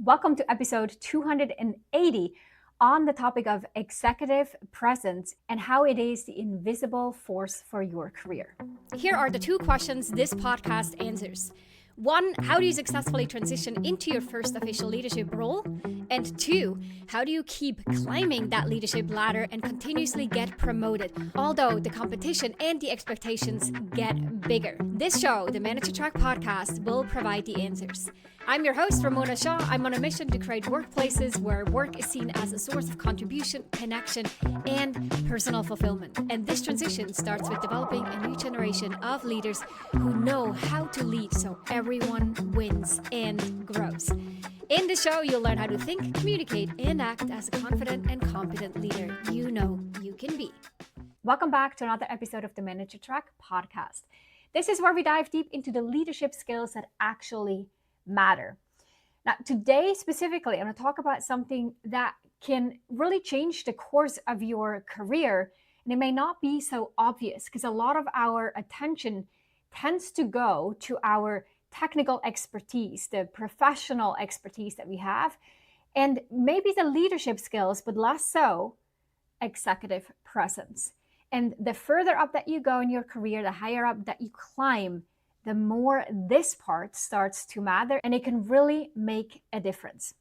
Welcome to episode 280 on the topic of executive presence and how it is the invisible force for your career. Here are the two questions this podcast answers. One, how do you successfully transition into your first official leadership role? And two, how do you keep climbing that leadership ladder and continuously get promoted, although the competition and the expectations get bigger? This show, the Manager Track podcast, will provide the answers. I'm your host, Ramona Shaw. I'm on a mission to create workplaces where work is seen as a source of contribution, connection, and personal fulfillment. And this transition starts with developing a new generation of leaders who know how to lead so everyone wins and grows. In the show, you'll learn how to think, communicate, and act as a confident and competent leader you know you can be. Welcome back to another episode of the Manager Track podcast. This is where we dive deep into the leadership skills that actually matter. Now, today specifically, I'm going to talk about something that can really change the course of your career. And it may not be so obvious because a lot of our attention tends to go to our technical expertise, the professional expertise that we have, and maybe the leadership skills, but less so executive presence. And the further up that you go in your career, the higher up that you climb, the more this part starts to matter, and it can really make a difference.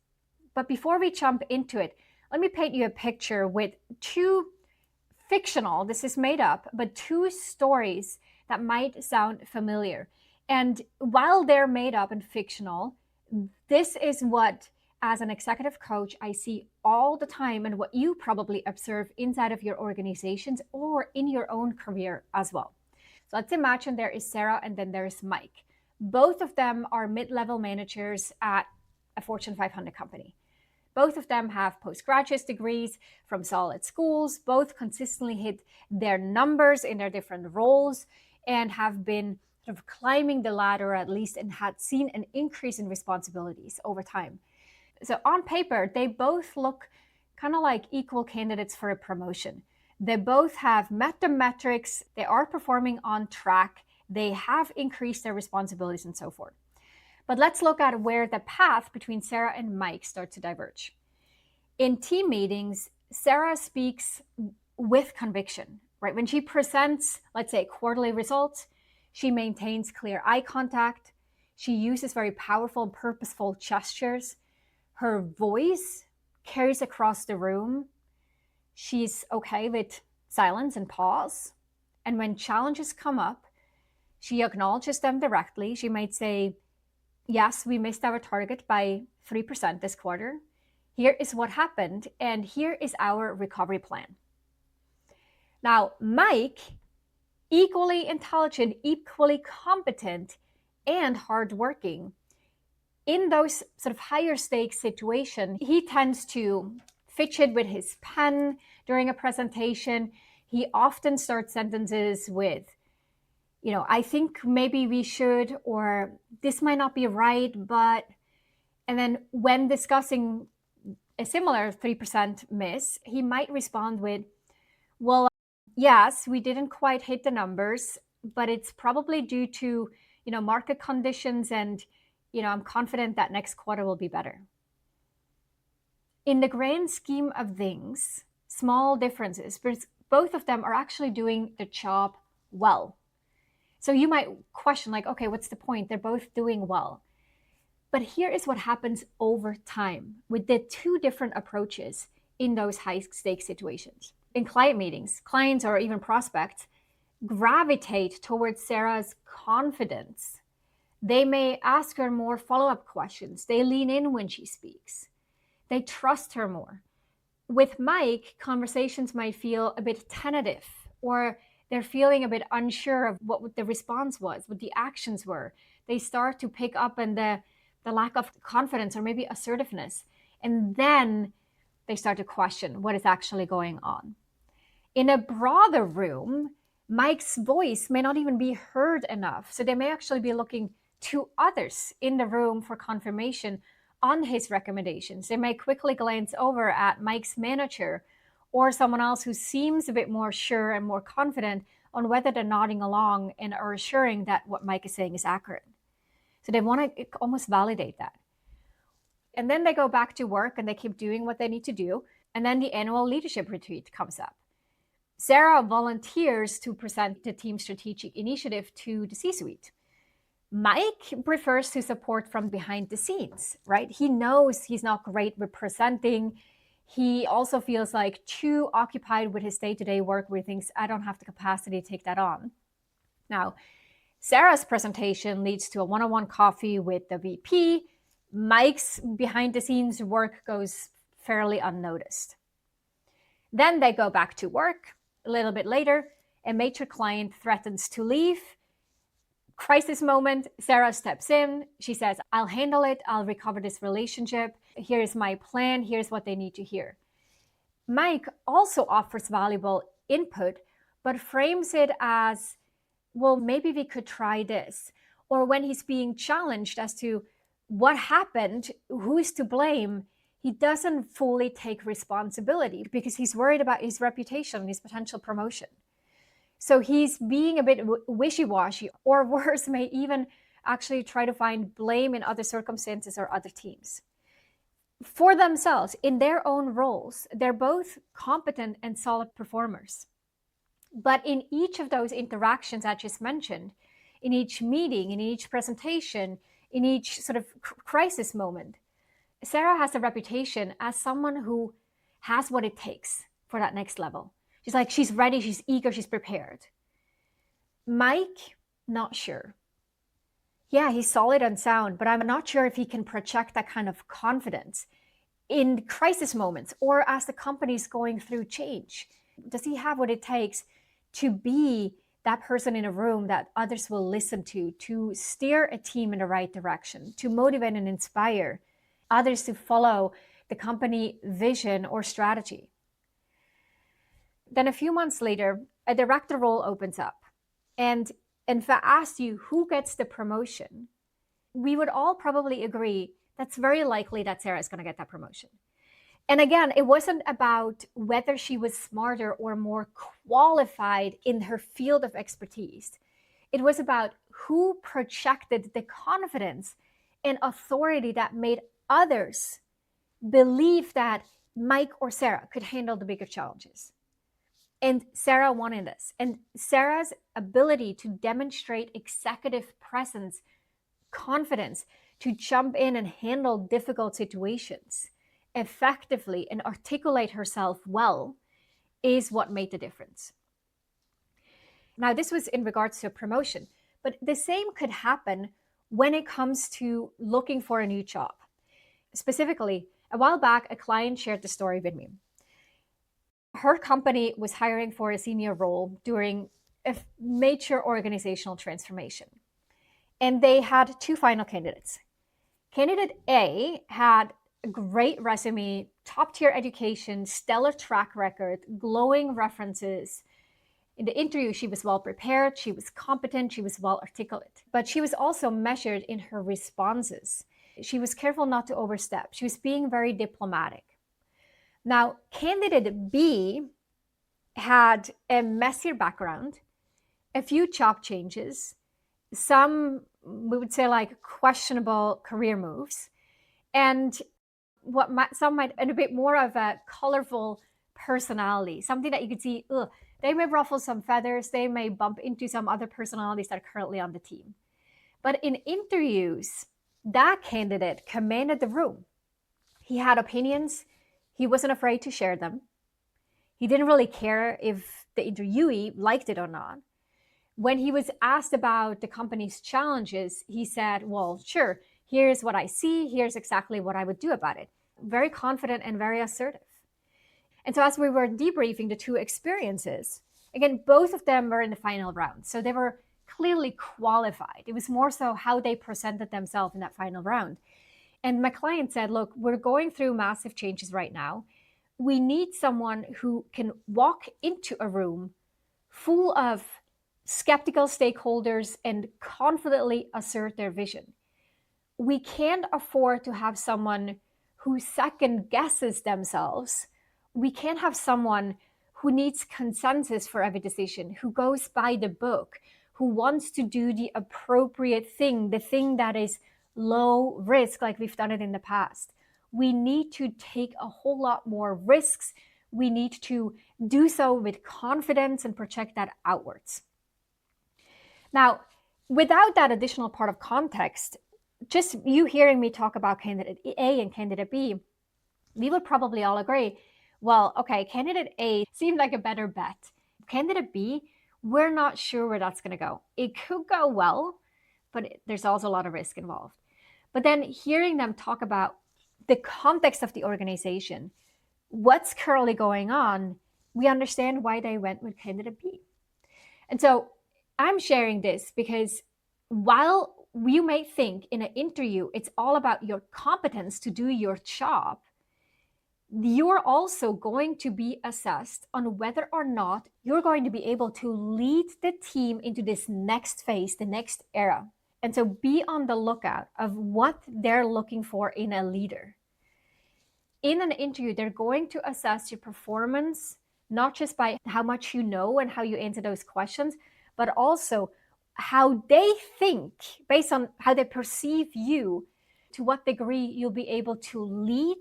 But before we jump into it, let me paint you a picture with two fictional, this is made up, but two stories that might sound familiar. And while they're made up and fictional, this is what, as an executive coach, I see all the time and what you probably observe inside of your organizations or in your own career as well. So let's imagine there is Sarah and then there's Mike. Both of them are mid-level managers at a Fortune 500 company. Both of them have postgraduate degrees from solid schools. Both consistently hit their numbers in their different roles and have been sort of climbing the ladder at least and had seen an increase in responsibilities over time. So on paper, they both look kind of like equal candidates for a promotion. They both have met the metrics, they are performing on track, they have increased their responsibilities and so forth. But let's look at where the path between Sarah and Mike start to diverge. In team meetings, Sarah speaks with conviction, right? When she presents, let's say, quarterly results, she maintains clear eye contact. She uses very powerful and purposeful gestures. Her voice carries across the room. She's okay with silence and pause. And when challenges come up, she acknowledges them directly. She might say, yes, we missed our target by 3% this quarter. Here is what happened, and here is our recovery plan. Now, Mike, equally intelligent, equally competent, and hardworking, in those sort of higher stakes situations, he tends to fidget with his pen during a presentation. He often starts sentences with, I think maybe we should, or this might not be right, but, and then when discussing a similar 3% miss, he might respond with, well, yes, we didn't quite hit the numbers, but it's probably due to, market conditions and, I'm confident that next quarter will be better. In the grand scheme of things, small differences, but both of them are actually doing the job well. So you might question okay, what's the point? They're both doing well. But here is what happens over time with the two different approaches in those high stakes situations. In client meetings, clients or even prospects gravitate towards Sarah's confidence. They may ask her more follow-up questions. They lean in when she speaks. They trust her more. With Mike, conversations might feel a bit tentative, or they're feeling a bit unsure of what the response was, what the actions were. They start to pick up on the lack of confidence or maybe assertiveness. And then they start to question what is actually going on. In a broader room, Mike's voice may not even be heard enough. So they may actually be looking to others in the room for confirmation on his recommendations. They may quickly glance over at Mike's manager or someone else who seems a bit more sure and more confident on whether they're nodding along and are assuring that what Mike is saying is accurate. So they want to almost validate that. And then they go back to work and they keep doing what they need to do. And then the annual leadership retreat comes up. Sarah volunteers to present the team's strategic initiative to the C-suite. Mike prefers to support from behind the scenes, right? He knows he's not great with presenting. He also feels like too occupied with his day-to-day work where he thinks, I don't have the capacity to take that on. Now, Sarah's presentation leads to a one-on-one coffee with the VP. Mike's behind-the-scenes work goes fairly unnoticed. Then they go back to work. A little bit later, a major client threatens to leave. Crisis moment, Sarah steps in. She says, I'll handle it. I'll recover this relationship. Here's my plan. Here's what they need to hear. Mike also offers valuable input, but frames it as, well, maybe we could try this. Or when he's being challenged as to what happened, who is to blame, he doesn't fully take responsibility because he's worried about his reputation, his potential promotion. So he's being a bit wishy-washy, or worse, may even actually try to find blame in other circumstances or other teams. For themselves, in their own roles, they're both competent and solid performers. But in each of those interactions I just mentioned, in each meeting, in each presentation, in each sort of crisis moment, Sarah has a reputation as someone who has what it takes for that next level. She's like, she's ready, she's eager, she's prepared. Mike, not sure. Yeah, he's solid and sound, but I'm not sure if he can project that kind of confidence in crisis moments or as the company's going through change. Does he have what it takes to be that person in a room that others will listen to steer a team in the right direction, to motivate and inspire others to follow the company vision or strategy? Then a few months later, a director role opens up. And if I asked you who gets the promotion, we would all probably agree that's very likely that Sarah is going to get that promotion. And again, it wasn't about whether she was smarter or more qualified in her field of expertise. It was about who projected the confidence and authority that made others believe that Mike or Sarah could handle the bigger challenges. And Sarah won in this. And Sarah's ability to demonstrate executive presence, confidence, to jump in and handle difficult situations effectively and articulate herself well is what made the difference. Now, this was in regards to a promotion, but the same could happen when it comes to looking for a new job. Specifically, a while back, a client shared the story with me. Her company was hiring for a senior role during a major organizational transformation. And they had two final candidates. Candidate A had a great resume, top-tier education, stellar track record, glowing references. In the interview, she was well prepared, she was competent, she was well articulate. But she was also measured in her responses. She was careful not to overstep. She was being very diplomatic. Now, candidate B had a messier background, a few job changes, some, we would say, like questionable career moves, and some might, and a bit more of a colorful personality, something that you could see, they may ruffle some feathers, they may bump into some other personalities that are currently on the team. But in interviews, that candidate commanded the room. He had opinions. He wasn't afraid to share them. He didn't really care if the interviewee liked it or not. When he was asked about the company's challenges, he said, well, sure, here's what I see. Here's exactly what I would do about it. Very confident and very assertive. And so as we were debriefing the two experiences, again, both of them were in the final round. So they were clearly qualified. It was more so how they presented themselves in that final round. And my client said, look, we're going through massive changes right now. We need someone who can walk into a room full of skeptical stakeholders and confidently assert their vision. We can't afford to have someone who second guesses themselves. We can't have someone who needs consensus for every decision, who goes by the book, who wants to do the appropriate thing, the thing that is low risk, like we've done it in the past. we need to take a whole lot more risks. We need to do so with confidence and project that outwards. Now, without that additional part of context, just you hearing me talk about candidate A and candidate B, we would probably all agree, well, okay, candidate A seemed like a better bet. Candidate B, we're not sure where that's going to go. It could go well, but there's also a lot of risk involved. But then hearing them talk about the context of the organization, what's currently going on, we understand why they went with candidate B. And so I'm sharing this because while you may think in an interview it's all about your competence to do your job, you're also going to be assessed on whether or not you're going to be able to lead the team into this next phase, the next era. And so be on the lookout of what they're looking for in a leader. In an interview, they're going to assess your performance, not just by how much you know and how you answer those questions, but also how they think, based on how they perceive you, to what degree you'll be able to lead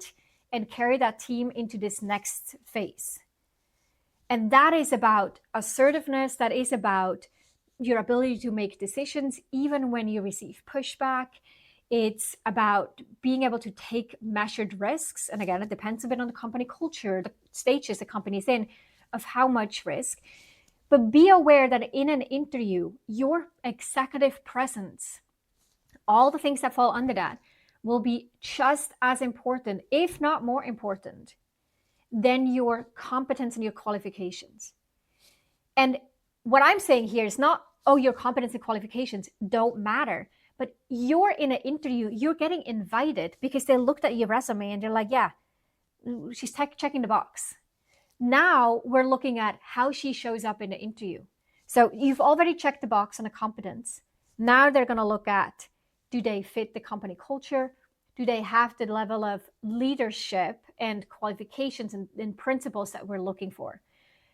and carry that team into this next phase. And that is about assertiveness, that is about your ability to make decisions even when you receive pushback. It's about being able to take measured risks. And again, it depends a bit on the company culture, the stages the company's in, of how much risk. But be aware that in an interview, your executive presence, all the things that fall under that, will be just as important, if not more important, than your competence and your qualifications. And what I'm saying here is not, oh, your competence and qualifications don't matter, but you're in an interview, you're getting invited because they looked at your resume and they're like, yeah, she's checking the box. Now we're looking at how she shows up in the interview. So you've already checked the box on the competence. Now they're going to look at, do they fit the company culture? Do they have the level of leadership and qualifications and principles that we're looking for?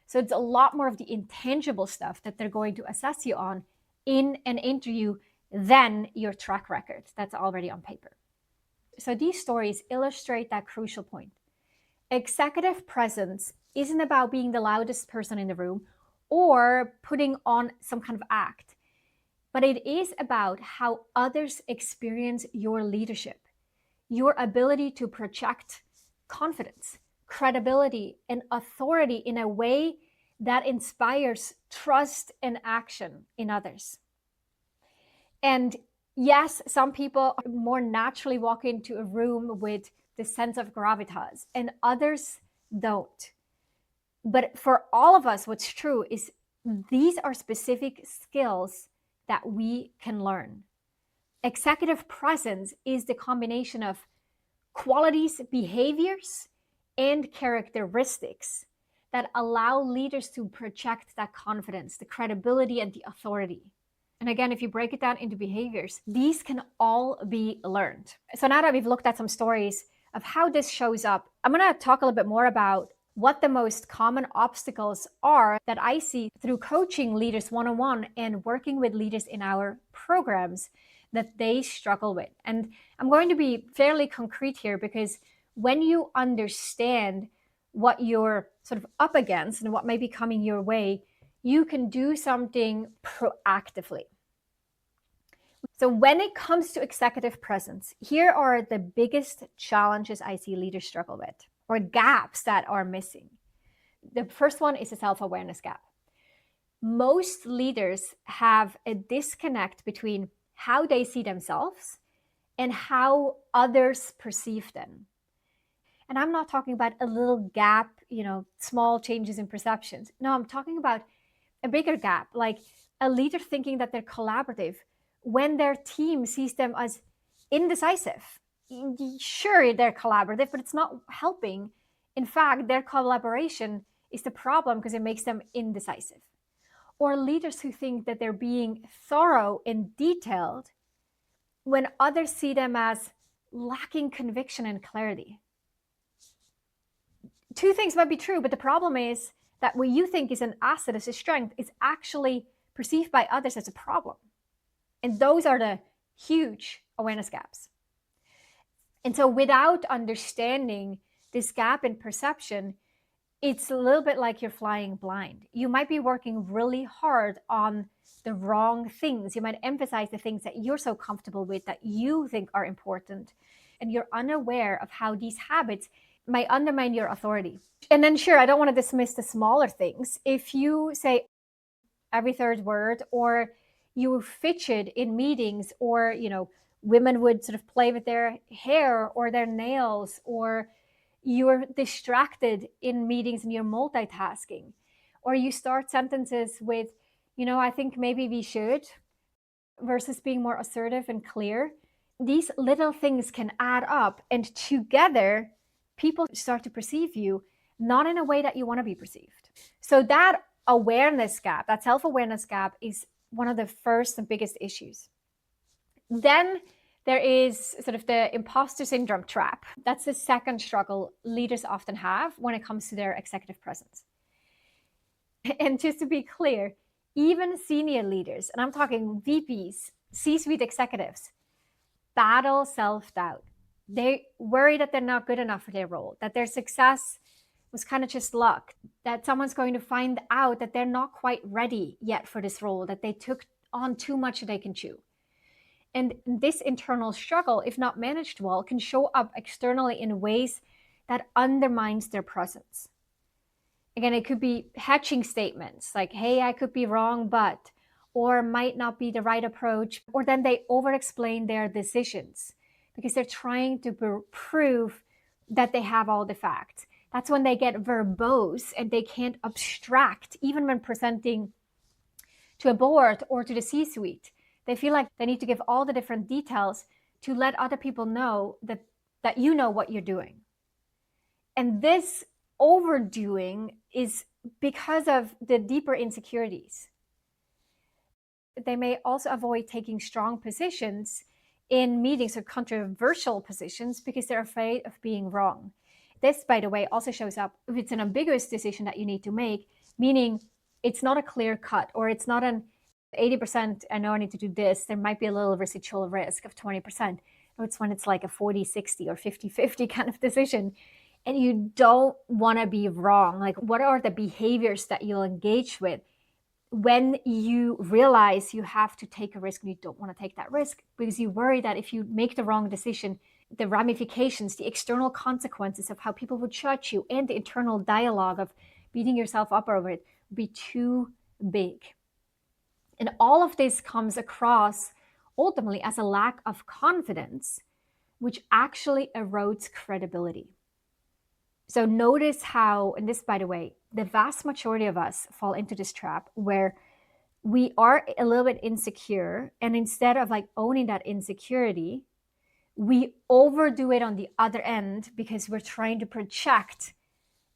So it's a lot more of the intangible stuff that they're going to assess you on in an interview than your track record that's already on paper. So these stories illustrate that crucial point. Executive presence isn't about being the loudest person in the room or putting on some kind of act, but it is about how others experience your leadership, your ability to project confidence, credibility, and authority in a way that inspires trust and action in others. And yes, some people more naturally walk into a room with the sense of gravitas, and others don't. But for all of us, what's true is these are specific skills that we can learn. Executive presence is the combination of qualities, behaviors, and characteristics that allow leaders to project that confidence, the credibility, and the authority. And again, if you break it down into behaviors, these can all be learned. So now that we've looked at some stories of how this shows up, I'm going to talk a little bit more about what the most common obstacles are that I see through coaching leaders one-on-one and working with leaders in our programs that they struggle with. And I'm going to be fairly concrete here because when you understand what you're sort of up against and what may be coming your way, you can do something proactively. So when it comes to executive presence, here are the biggest challenges I see leaders struggle with, or gaps that are missing. The first one is a self-awareness gap. Most leaders have a disconnect between how they see themselves and how others perceive them. And I'm not talking about a little gap, small changes in perceptions. No, I'm talking about a bigger gap, like a leader thinking that they're collaborative when their team sees them as indecisive. Sure, they're collaborative, but it's not helping. In fact, their collaboration is the problem because it makes them indecisive. Or leaders who think that they're being thorough and detailed when others see them as lacking conviction and clarity. Two things might be true, but the problem is that what you think is an asset, as a strength, is actually perceived by others as a problem. And those are the huge awareness gaps. And so without understanding this gap in perception, it's a little bit like you're flying blind. You might be working really hard on the wrong things. You might emphasize the things that you're so comfortable with, that you think are important, and you're unaware of how these habits might undermine your authority. And then, sure, I don't want to dismiss the smaller things. If you say every third word, or you fidget in meetings, or, women would sort of play with their hair or their nails, or you're distracted in meetings and you're multitasking, or you start sentences with, I think maybe we should, versus being more assertive and clear. These little things can add up, and together people start to perceive you not in a way that you want to be perceived. So that awareness gap, that self-awareness gap, is one of the first and biggest issues. Then there is sort of the imposter syndrome trap. That's the second struggle leaders often have when it comes to their executive presence. And just to be clear, even senior leaders, and I'm talking VPs, C-suite executives, battle self-doubt. They worry that they're not good enough for their role, that their success was kind of just luck, that someone's going to find out that they're not quite ready yet for this role, that they took on too much that they can chew. And this internal struggle, if not managed well, can show up externally in ways that undermines their presence. Again, it could be hedging statements like, hey, I could be wrong, but, or might not be the right approach. Or then they over-explain their decisions because they're trying to prove that they have all the facts. That's when they get verbose and they can't abstract, even when presenting to a board or to the C-suite. They feel like they need to give all the different details to let other people know that you know what you're doing. And this overdoing is because of the deeper insecurities. They may also avoid taking strong positions in meetings or controversial positions because they're afraid of being wrong. This, by the way, also shows up if it's an ambiguous decision that you need to make, meaning it's not a clear cut, or it's not an 80%, I know I need to do this. There might be a little residual risk of 20%. It's when it's like a 40-60 or 50-50 kind of decision. And you don't want to be wrong. Like, what are the behaviors that you'll engage with when you realize you have to take a risk and you don't want to take that risk because you worry that if you make the wrong decision, the ramifications, the external consequences of how people would judge you, and the internal dialogue of beating yourself up over it would be too big. And all of this comes across ultimately as a lack of confidence, which actually erodes credibility. So notice how, and this, by the way, the vast majority of us fall into this trap where we are a little bit insecure, and instead of like owning that insecurity, we overdo it on the other end because we're trying to project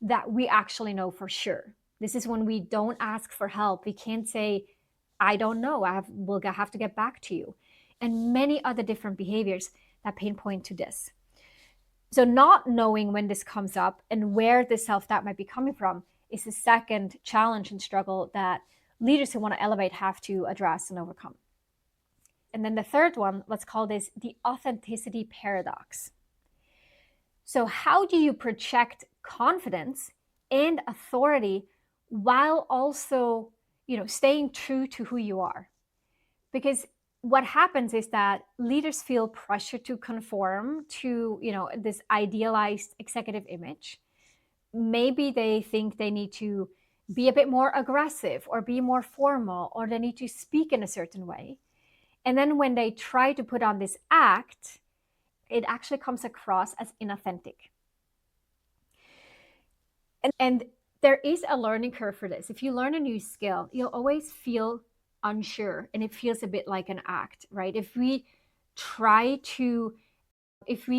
that we actually know for sure. This is when we don't ask for help. We can't say, I don't know, we'll have to get back to you. And many other different behaviors that pinpoint to this. So not knowing when this comes up and where the self-doubt might be coming from is the second challenge and struggle that leaders who want to elevate have to address and overcome. And then the third one, let's call this the authenticity paradox. So how do you project confidence and authority while also, staying true to who you are? Because what happens is that leaders feel pressure to conform to, this idealized executive image. Maybe they think they need to be a bit more aggressive or be more formal, or they need to speak in a certain way. And then when they try to put on this act, it actually comes across as inauthentic. And there is a learning curve for this. If you learn a new skill, you'll always feel unsure, and it feels a bit like an act, right? If we,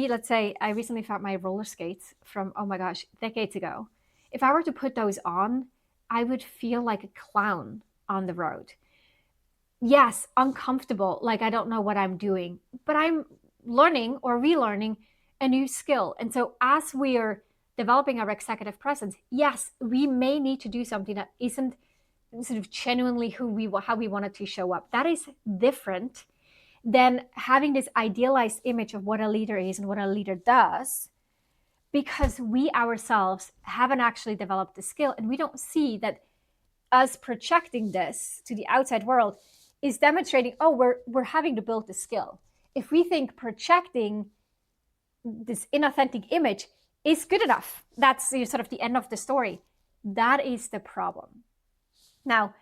let's say, I recently found my roller skates from, oh my gosh, decades ago. If I were to put those on, I would feel like a clown on the road. Yes, uncomfortable, like I don't know what I'm doing, but I'm learning or relearning a new skill. And so as we are developing our executive presence, yes, we may need to do something that isn't sort of genuinely how we want it to show up. That is different than having this idealized image of what a leader is and what a leader does, because we ourselves haven't actually developed the skill, and we don't see that us projecting this to the outside world is demonstrating, oh, we're having to build the skill. If we think projecting this inauthentic image is good enough, that's sort of the end of the story. That is the problem. Now,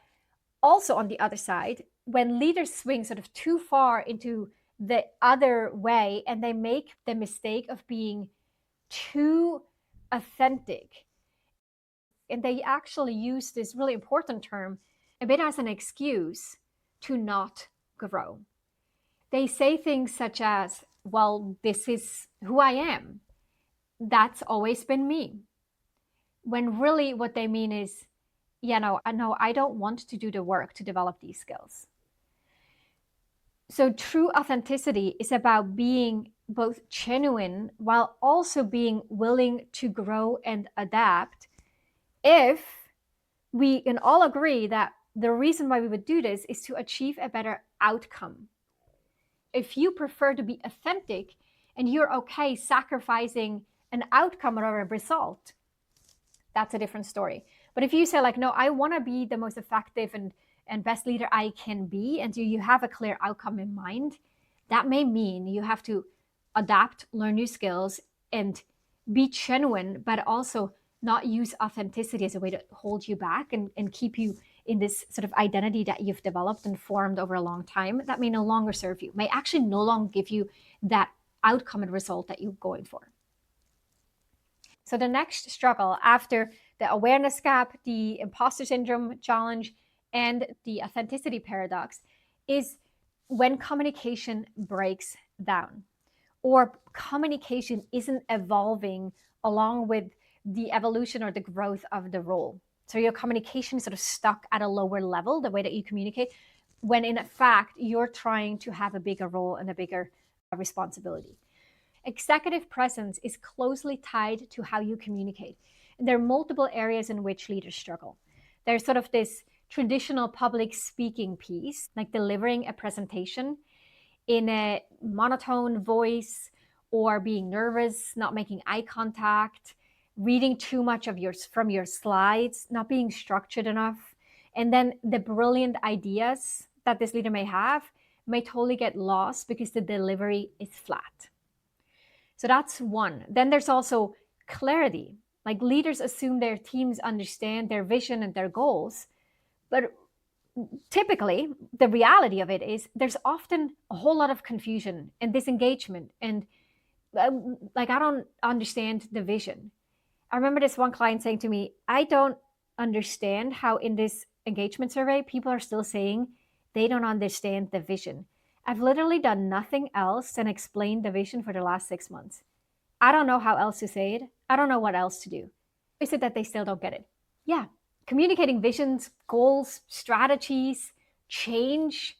also on the other side, when leaders swing sort of too far into the other way and they make the mistake of being too authentic, and they actually use this really important term a bit as an excuse to not grow. They say things such as, well, this is who I am. That's always been me. When really what they mean is, no, I don't want to do the work to develop these skills. So true authenticity is about being both genuine while also being willing to grow and adapt. If we can all agree that the reason why we would do this is to achieve a better outcome. If you prefer to be authentic and you're okay sacrificing an outcome or a result, that's a different story. But if you say like, no, I want to be the most effective and best leader I can be, and you have a clear outcome in mind, that may mean you have to adapt, learn new skills, and be genuine, but also not use authenticity as a way to hold you back and keep you in this sort of identity that you've developed and formed over a long time. That may no longer serve you, may actually no longer give you that outcome and result that you're going for. So the next struggle after the awareness gap, the imposter syndrome challenge, and the authenticity paradox is when communication breaks down or communication isn't evolving along with the evolution or the growth of the role. So your communication is sort of stuck at a lower level, the way that you communicate, when in fact you're trying to have a bigger role and a bigger responsibility. Executive presence is closely tied to how you communicate. And there are multiple areas in which leaders struggle. There's sort of this traditional public speaking piece, like delivering a presentation in a monotone voice, or being nervous, not making eye contact, reading too much from your slides, not being structured enough. And then the brilliant ideas that this leader may have may totally get lost because the delivery is flat. So that's one. Then there's also clarity. Like leaders assume their teams understand their vision and their goals, but typically the reality of it is there's often a whole lot of confusion and disengagement and like, I don't understand the vision. I remember this one client saying to me, I don't understand how in this engagement survey, people are still saying they don't understand the vision. I've literally done nothing else than explain the vision for the last 6 months. I don't know how else to say it. I don't know what else to do. Is it that they still don't get it? Yeah. Communicating visions, goals, strategies, change,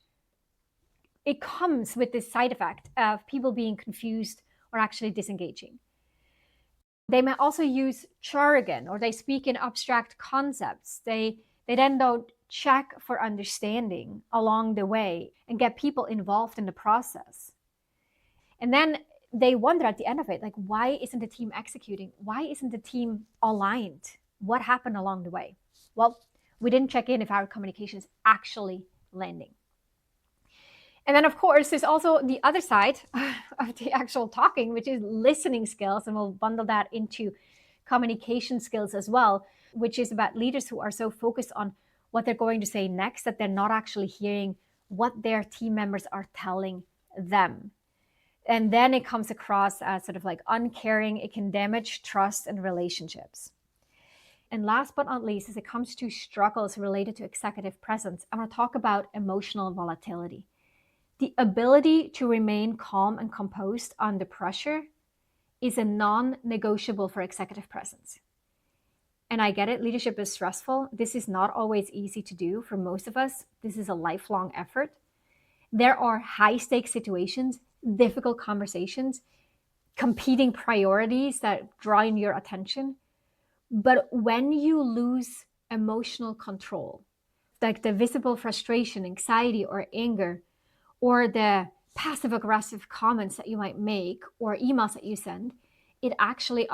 it comes with this side effect of people being confused or actually disengaging. They may also use jargon, or they speak in abstract concepts. They then don't check for understanding along the way and get people involved in the process. And then they wonder at the end of it, like, why isn't the team executing? Why isn't the team aligned? What happened along the way? Well, we didn't check in if our communication is actually landing. And then, of course, there's also the other side of the actual talking, which is listening skills. And we'll bundle that into communication skills as well, which is about leaders who are so focused on what they're going to say next that they're not actually hearing what their team members are telling them. And then it comes across as sort of like uncaring. It can damage trust and relationships. And last but not least, as it comes to struggles related to executive presence, I want to talk about emotional volatility. The ability to remain calm and composed under pressure is a non-negotiable for executive presence. And I get it, leadership is stressful. This is not always easy to do for most of us. This is a lifelong effort. There are high-stakes situations, difficult conversations, competing priorities that draw in your attention. But when you lose emotional control, like the visible frustration, anxiety, or anger, or the passive aggressive comments that you might make or emails that you send, it actually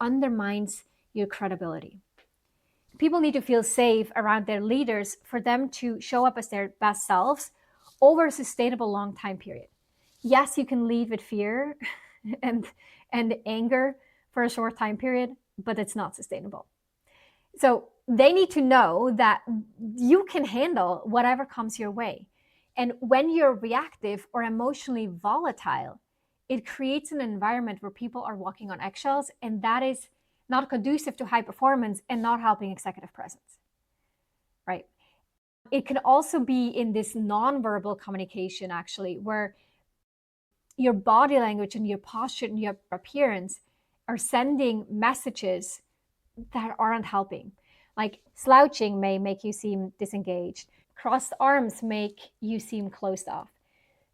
undermines your credibility. People need to feel safe around their leaders for them to show up as their best selves over a sustainable long time period. Yes, you can lead with fear and anger for a short time period, but it's not sustainable. So they need to know that you can handle whatever comes your way. And when you're reactive or emotionally volatile, it creates an environment where people are walking on eggshells, and that is not conducive to high performance and not helping executive presence, right? It can also be in this nonverbal communication, actually, where your body language and your posture and your appearance are sending messages that aren't helping. Like slouching may make you seem disengaged. Crossed arms make you seem closed off.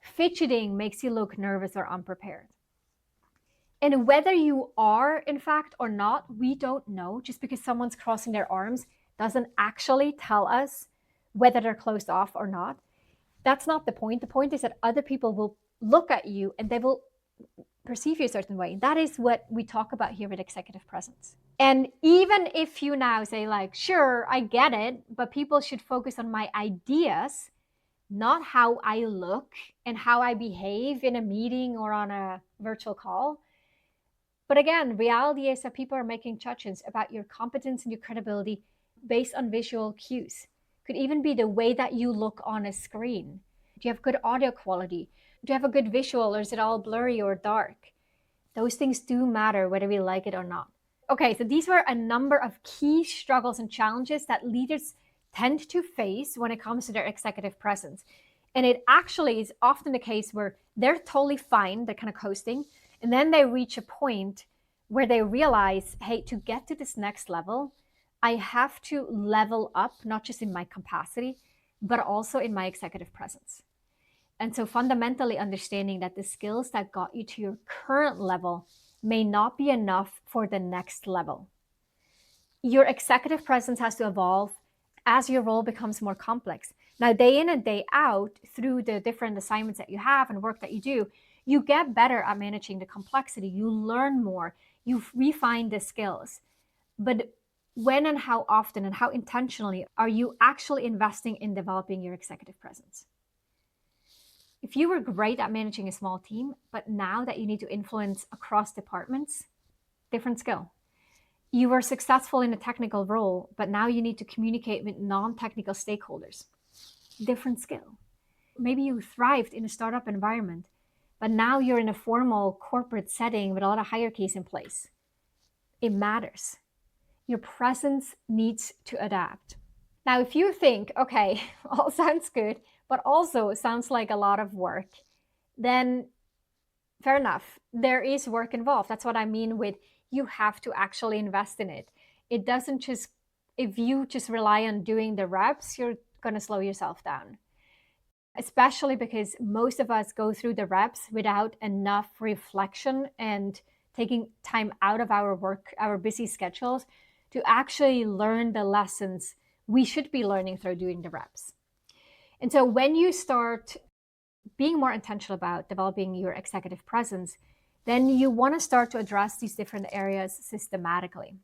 Fidgeting makes you look nervous or unprepared. And whether you are, in fact, or not, we don't know. Just because someone's crossing their arms doesn't actually tell us whether they're closed off or not. That's not the point. The point is that other people will look at you and they will perceive you a certain way. That is what we talk about here with executive presence. And even if you now say like, sure, I get it, but people should focus on my ideas, not how I look and how I behave in a meeting or on a virtual call. But again, reality is that people are making judgments about your competence and your credibility based on visual cues. Could even be the way that you look on a screen. Do you have good audio quality? Do you have a good visual, or is it all blurry or dark? Those things do matter whether we like it or not. Okay, so these were a number of key struggles and challenges that leaders tend to face when it comes to their executive presence. And it actually is often the case where they're totally fine, they're kind of coasting, and then they reach a point where they realize, hey, to get to this next level, I have to level up, not just in my capacity, but also in my executive presence. And so fundamentally understanding that the skills that got you to your current level may not be enough for the next level. Your executive presence has to evolve as your role becomes more complex. Now, day in and day out, through the different assignments that you have and work that you do, you get better at managing the complexity. You learn more. You refine the skills. But when and how often and how intentionally are you actually investing in developing your executive presence? If you were great at managing a small team, but now that you need to influence across departments, different skill. You were successful in a technical role, but now you need to communicate with non-technical stakeholders, different skill. Maybe you thrived in a startup environment, but now you're in a formal corporate setting with a lot of hierarchies in place. It matters. Your presence needs to adapt. Now, if you think, okay, all sounds good, but also sounds like a lot of work, then fair enough. There is work involved. That's what I mean with you have to actually invest in it. It doesn't just, if you just rely on doing the reps, you're going to slow yourself down. Especially because most of us go through the reps without enough reflection and taking time out of our work, our busy schedules, to actually learn the lessons we should be learning through doing the reps. And so when you start being more intentional about developing your executive presence, then you want to start to address these different areas systematically.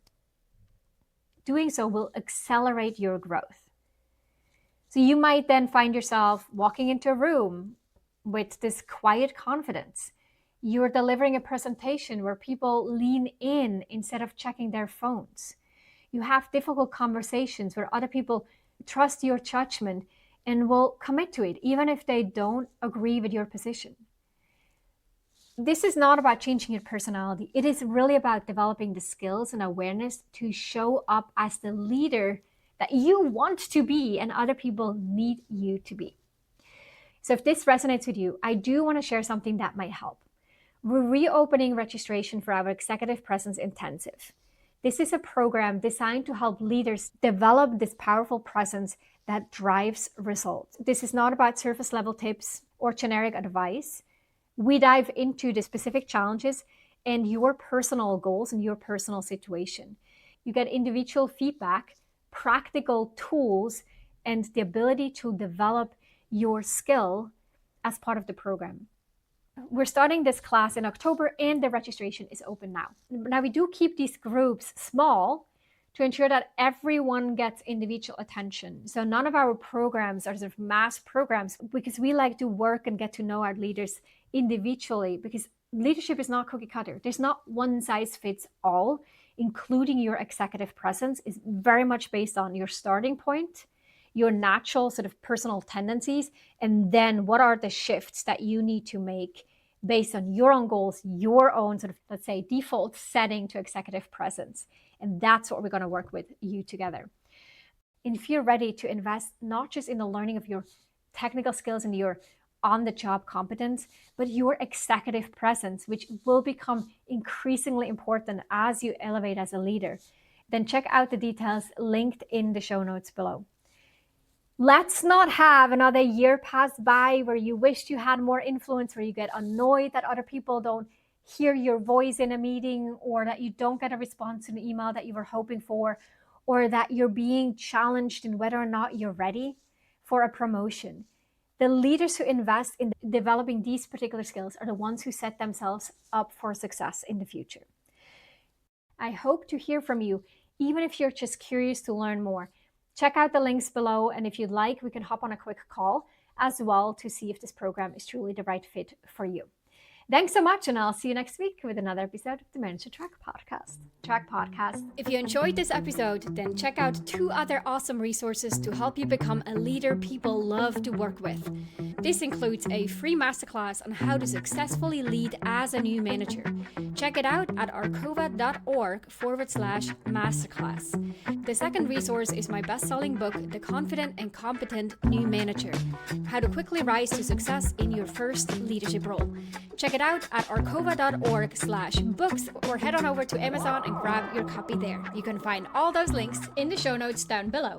Doing so will accelerate your growth. So you might then find yourself walking into a room with this quiet confidence. You're delivering a presentation where people lean in instead of checking their phones. You have difficult conversations where other people trust your judgment and will commit to it, even if they don't agree with your position. This is not about changing your personality. It is really about developing the skills and awareness to show up as the leader that you want to be and other people need you to be. So if this resonates with you, I do want to share something that might help. We're reopening registration for our Executive Presence Intensive. This is a program designed to help leaders develop this powerful presence that drives results. This is not about surface level tips or generic advice. We dive into the specific challenges and your personal goals and your personal situation. You get individual feedback, practical tools, and the ability to develop your skill as part of the program. We're starting this class in October and the registration is open now. Now we do keep these groups small to ensure that everyone gets individual attention. So none of our programs are sort of mass programs, because we like to work and get to know our leaders individually, because leadership is not cookie cutter. There's not one size fits all, including your executive presence is very much based on your starting point, your natural sort of personal tendencies, and then what are the shifts that you need to make based on your own goals, your own sort of, let's say, default setting to executive presence. And that's what we're going to work with you together. And if you're ready to invest not just in the learning of your technical skills and your on-the-job competence, but your executive presence, which will become increasingly important as you elevate as a leader, then check out the details linked in the show notes below. Let's not have another year pass by where you wished you had more influence, where you get annoyed that other people don't hear your voice in a meeting, or that you don't get a response to an email that you were hoping for, or that you're being challenged in whether or not you're ready for a promotion. The leaders who invest in developing these particular skills are the ones who set themselves up for success in the future. I hope to hear from you, even if you're just curious to learn more. Check out the links below, and if you'd like, we can hop on a quick call as well to see if this program is truly the right fit for you. Thanks so much, and I'll see you next week with another episode of the Manager Track Podcast. If you enjoyed this episode, then check out 2 other awesome resources to help you become a leader people love to work with. This includes a free masterclass on how to successfully lead as a new manager. Check it out at arkova.org/masterclass. The second resource is my best-selling book, The Confident and Competent New Manager: How to Quickly Rise to Success in Your First Leadership Role. Check it out at arkova.org/books, or head on over to Amazon and grab your copy there. You can find all those links in the show notes down below.